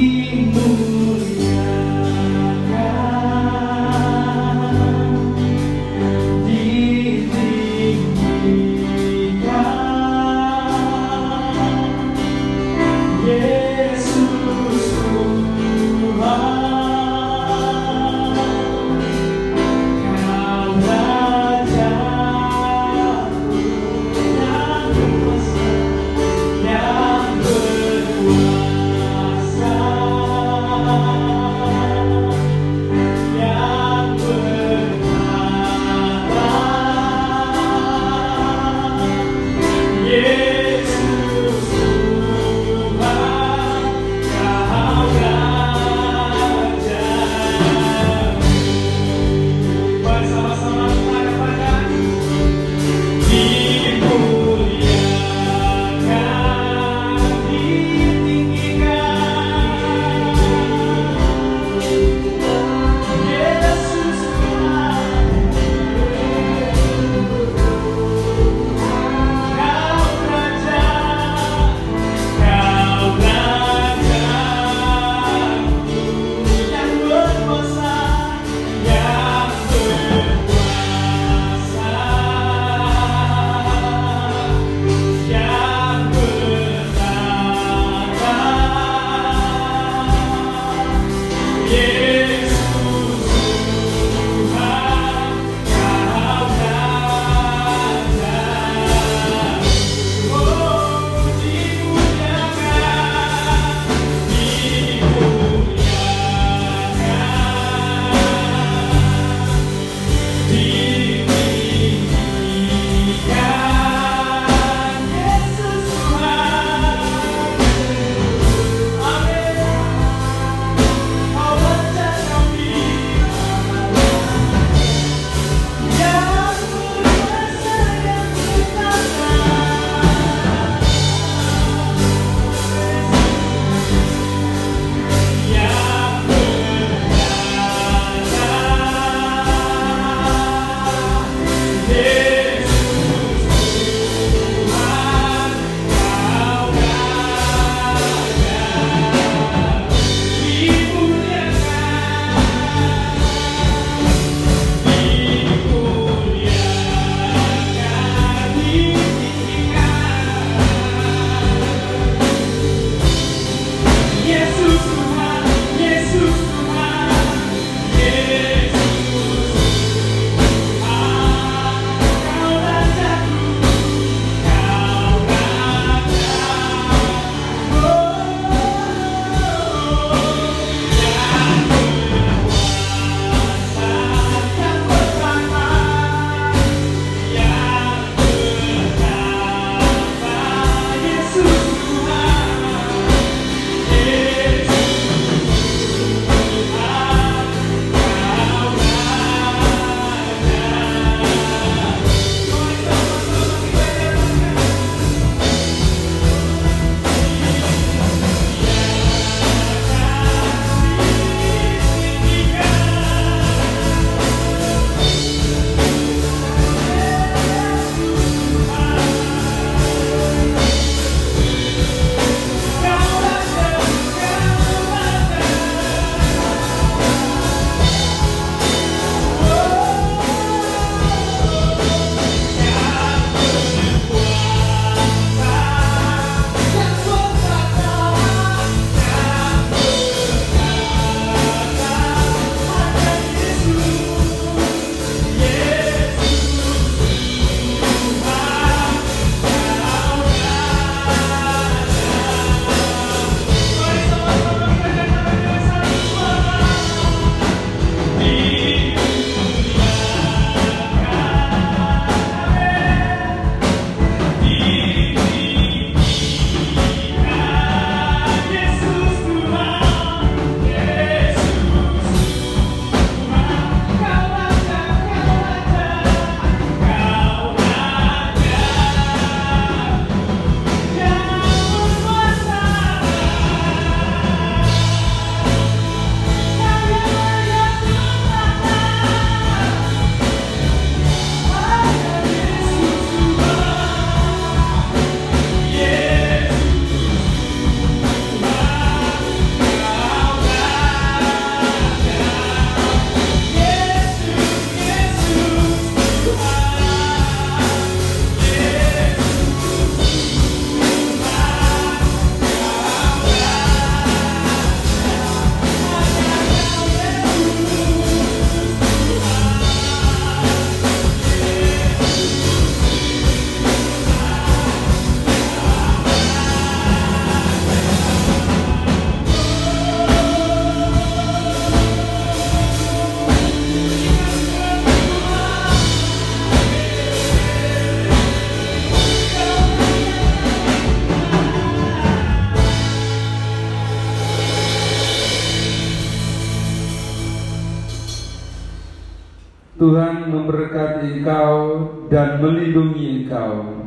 Tuhan memberkati engkau dan melindungi engkau.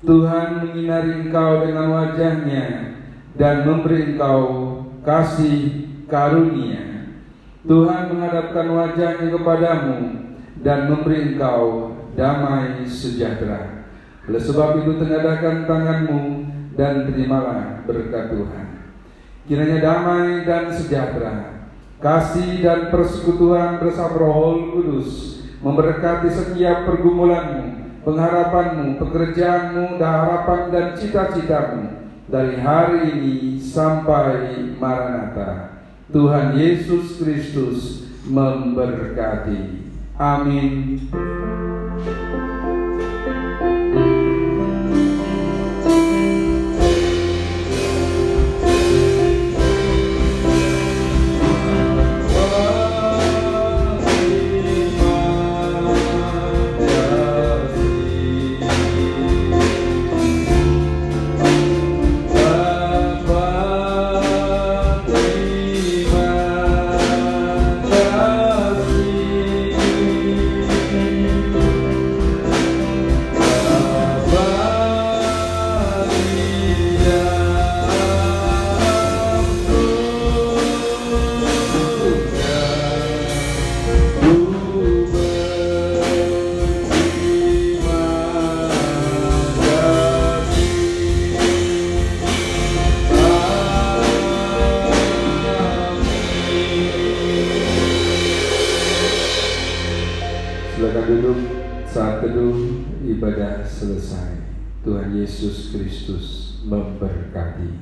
Tuhan menyinari engkau dengan wajah-Nya dan memberi engkau kasih karunia. Tuhan menghadapkan wajah-Nya kepadamu dan memberi engkau damai sejahtera. Oleh sebab itu tengadahkan tanganmu dan terimalah berkat Tuhan. Kiranya damai dan sejahtera, kasih dan persekutuan bersama Roh Kudus memberkati setiap pergumulanmu, pengharapanmu, pekerjaanmu, dan harapan dan cita-citamu dari hari ini sampai Maranatha. Tuhan Yesus Kristus memberkati. Amin. Silakan duduk. Saat teduh ibadah selesai. Tuhan Yesus Kristus memberkati.